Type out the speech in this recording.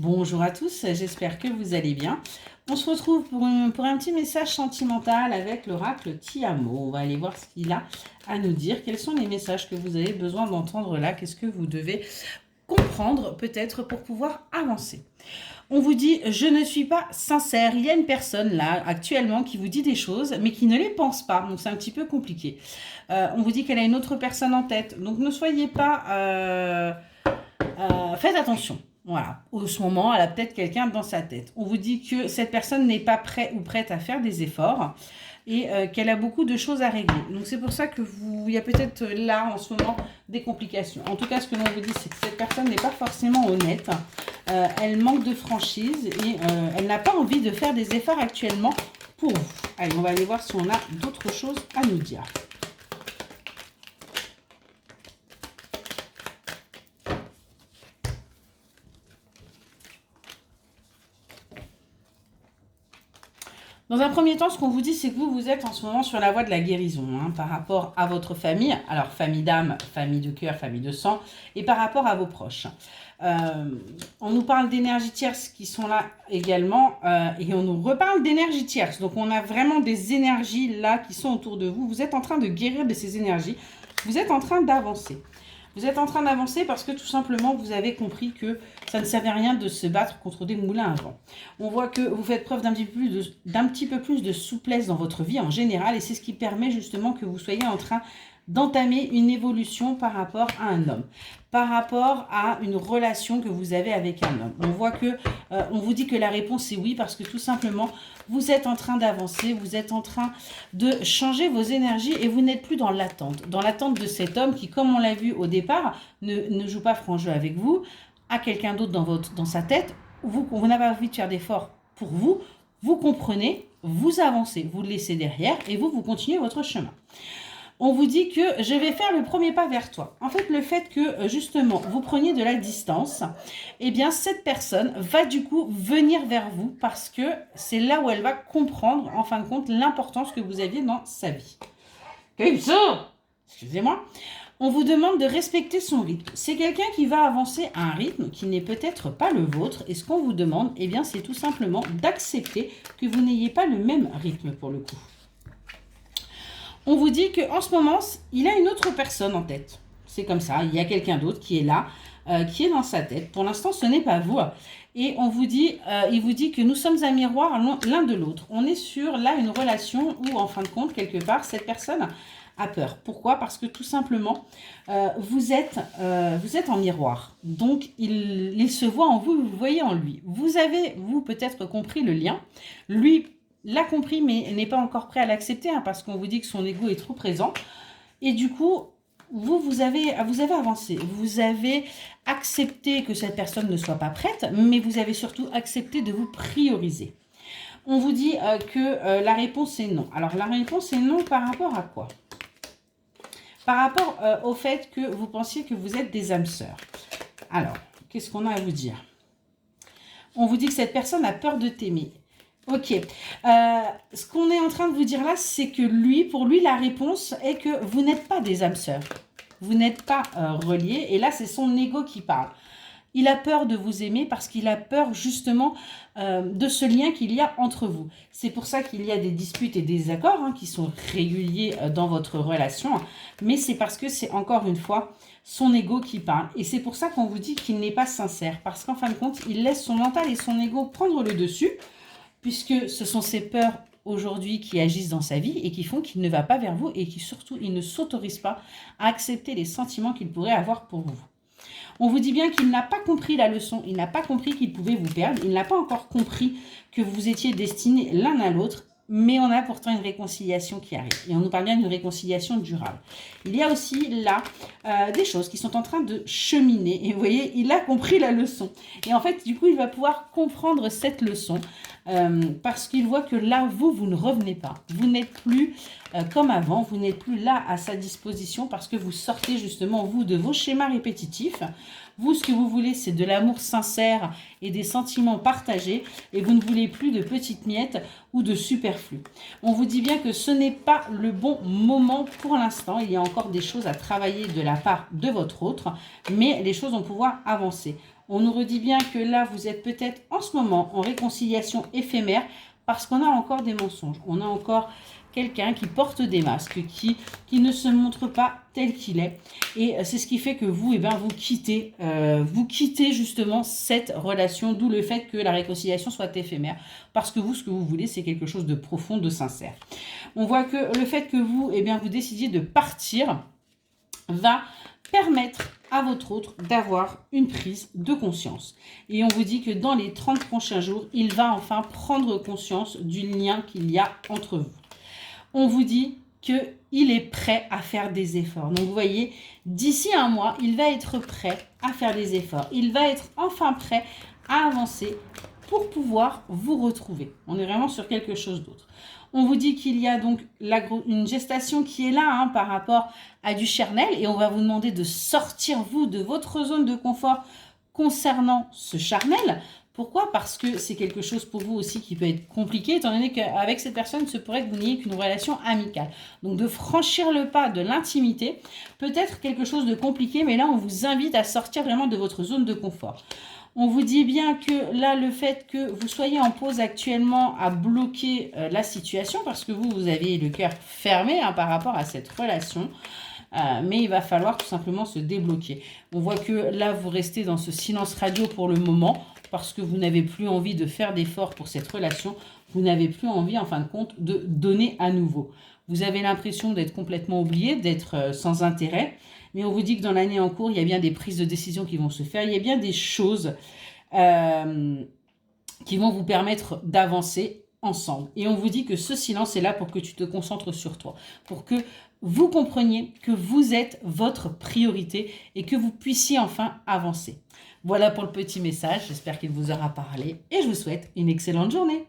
Bonjour à tous, j'espère que vous allez bien. On se retrouve pour un petit message sentimental avec l'oracle Tiamo. On va aller voir ce qu'il a à nous dire. Quels sont les messages que vous avez besoin d'entendre là? Qu'est-ce que vous devez comprendre peut-être pour pouvoir avancer? On vous dit, je ne suis pas sincère. Il y a une personne là actuellement qui vous dit des choses, mais qui ne les pense pas. Donc c'est un petit peu compliqué. On vous dit qu'elle a une autre personne en tête. Donc ne soyez pas... faites attention. Voilà, au ce moment, elle a peut-être quelqu'un dans sa tête. On vous dit que cette personne n'est pas prête ou prête à faire des efforts et qu'elle a beaucoup de choses à régler. Donc c'est pour ça que il y a peut-être là en ce moment des complications. En tout cas, ce que l'on vous dit, c'est que cette personne n'est pas forcément honnête. Elle manque de franchise et elle n'a pas envie de faire des efforts actuellement pour vous. Allez, on va aller voir si on a d'autres choses à nous dire. Dans un premier temps, ce qu'on vous dit, c'est que vous êtes en ce moment sur la voie de la guérison par rapport à votre famille. Alors, famille d'âme, famille de cœur, famille de sang, et par rapport à vos proches. On nous parle d'énergies tierces qui sont là également, et on nous reparle d'énergies tierces. Donc, on a vraiment des énergies là qui sont autour de vous. Vous êtes en train de guérir de ces énergies. Vous êtes en train d'avancer. Vous êtes en train d'avancer parce que tout simplement, vous avez compris que ça ne servait à rien de se battre contre des moulins à vent. On voit que vous faites preuve d'un petit peu plus de souplesse dans votre vie en général et c'est ce qui permet justement que vous soyez en train d'entamer une évolution par rapport à un homme, par rapport à une relation que vous avez avec un homme. On voit que, on vous dit que la réponse est oui parce que tout simplement, vous êtes en train d'avancer, vous êtes en train de changer vos énergies et vous n'êtes plus dans l'attente de cet homme qui, comme on l'a vu au départ, ne joue pas franc jeu avec vous, a quelqu'un d'autre dans sa tête, vous n'avez pas envie de faire d'efforts pour vous, vous comprenez, vous avancez, vous le laissez derrière et vous continuez votre chemin. On vous dit que je vais faire le premier pas vers toi. En fait, le fait que, justement, vous preniez de la distance, eh bien, cette personne va du coup venir vers vous parce que c'est là où elle va comprendre, en fin de compte, l'importance que vous aviez dans sa vie. Excusez-moi. On vous demande de respecter son rythme. C'est quelqu'un qui va avancer à un rythme qui n'est peut-être pas le vôtre. Et ce qu'on vous demande, eh bien, c'est tout simplement d'accepter que vous n'ayez pas le même rythme pour le coup. On vous dit qu'en ce moment, il a une autre personne en tête. C'est comme ça, il y a quelqu'un d'autre qui est là, qui est dans sa tête. Pour l'instant, ce n'est pas vous. Et on vous dit, il vous dit que nous sommes un miroir l'un de l'autre. On est sur là une relation où, en fin de compte, quelque part, cette personne a peur. Pourquoi? Parce que tout simplement, vous êtes en miroir. Donc, il se voit en vous, vous voyez en lui. Vous avez, vous, peut-être compris le lien. Lui l'a compris, mais n'est pas encore prêt à l'accepter, parce qu'on vous dit que son ego est trop présent. Et du coup, vous avez avancé. Vous avez accepté que cette personne ne soit pas prête, mais vous avez surtout accepté de vous prioriser. On vous dit que la réponse est non. Alors, la réponse est non par rapport à quoi? Par rapport au fait que vous pensiez que vous êtes des âmes sœurs. Alors, qu'est-ce qu'on a à vous dire? On vous dit que cette personne a peur de t'aimer. Ok. Ce qu'on est en train de vous dire là, c'est que pour lui, la réponse est que vous n'êtes pas des âmes sœurs. Vous n'êtes pas reliés. Et là, c'est son ego qui parle. Il a peur de vous aimer parce qu'il a peur justement de ce lien qu'il y a entre vous. C'est pour ça qu'il y a des disputes et des accords qui sont réguliers dans votre relation. Mais c'est parce que c'est encore une fois son ego qui parle. Et c'est pour ça qu'on vous dit qu'il n'est pas sincère. Parce qu'en fin de compte, il laisse son mental et son ego prendre le dessus. Puisque ce sont ces peurs aujourd'hui qui agissent dans sa vie et qui font qu'il ne va pas vers vous et qui surtout, il ne s'autorise pas à accepter les sentiments qu'il pourrait avoir pour vous. On vous dit bien qu'il n'a pas compris la leçon, il n'a pas compris qu'il pouvait vous perdre, il n'a pas encore compris que vous étiez destinés l'un à l'autre, mais on a pourtant une réconciliation qui arrive. Et on nous parle bien d'une réconciliation durable. Il y a aussi là des choses qui sont en train de cheminer. Et vous voyez, il a compris la leçon. Et en fait, du coup, il va pouvoir comprendre cette leçon parce qu'il voit que là, vous ne revenez pas. Vous n'êtes plus comme avant, vous n'êtes plus là à sa disposition parce que vous sortez justement, vous, de vos schémas répétitifs. Vous, ce que vous voulez, c'est de l'amour sincère et des sentiments partagés et vous ne voulez plus de petites miettes ou de superflu. On vous dit bien que ce n'est pas le bon moment pour l'instant. Il y a encore des choses à travailler de la part de votre autre, mais les choses vont pouvoir avancer. On nous redit bien que là, vous êtes peut-être en ce moment en réconciliation éphémère parce qu'on a encore des mensonges. On a encore quelqu'un qui porte des masques, qui ne se montre pas tel qu'il est. Et c'est ce qui fait que vous, vous quittez justement cette relation, d'où le fait que la réconciliation soit éphémère. Parce que vous, ce que vous voulez, c'est quelque chose de profond, de sincère. On voit que le fait que vous, vous décidiez de partir va permettre à votre autre d'avoir une prise de conscience. Et on vous dit que dans les 30 prochains jours, il va enfin prendre conscience du lien qu'il y a entre vous. On vous dit qu'il est prêt à faire des efforts. Donc vous voyez, d'ici un mois, il va être prêt à faire des efforts. Il va être enfin prêt à avancer pour pouvoir vous retrouver. On est vraiment sur quelque chose d'autre. On vous dit qu'il y a donc une gestation qui est là par rapport à du charnel et on va vous demander de sortir vous de votre zone de confort concernant ce charnel. Pourquoi? Parce que c'est quelque chose pour vous aussi qui peut être compliqué, étant donné qu'avec cette personne, il se pourrait que vous n'ayez qu'une relation amicale. Donc de franchir le pas de l'intimité peut être quelque chose de compliqué, mais là on vous invite à sortir vraiment de votre zone de confort. On vous dit bien que là, le fait que vous soyez en pause actuellement a bloqué la situation parce que vous avez le cœur fermé par rapport à cette relation. Mais il va falloir tout simplement se débloquer. On voit que là, vous restez dans ce silence radio pour le moment parce que vous n'avez plus envie de faire d'efforts pour cette relation. Vous n'avez plus envie, en fin de compte, de donner à nouveau. Vous avez l'impression d'être complètement oublié, d'être sans intérêt. Mais on vous dit que dans l'année en cours, il y a bien des prises de décision qui vont se faire. Il y a bien des choses qui vont vous permettre d'avancer ensemble. Et on vous dit que ce silence est là pour que tu te concentres sur toi. Pour que vous compreniez que vous êtes votre priorité et que vous puissiez enfin avancer. Voilà pour le petit message. J'espère qu'il vous aura parlé et je vous souhaite une excellente journée.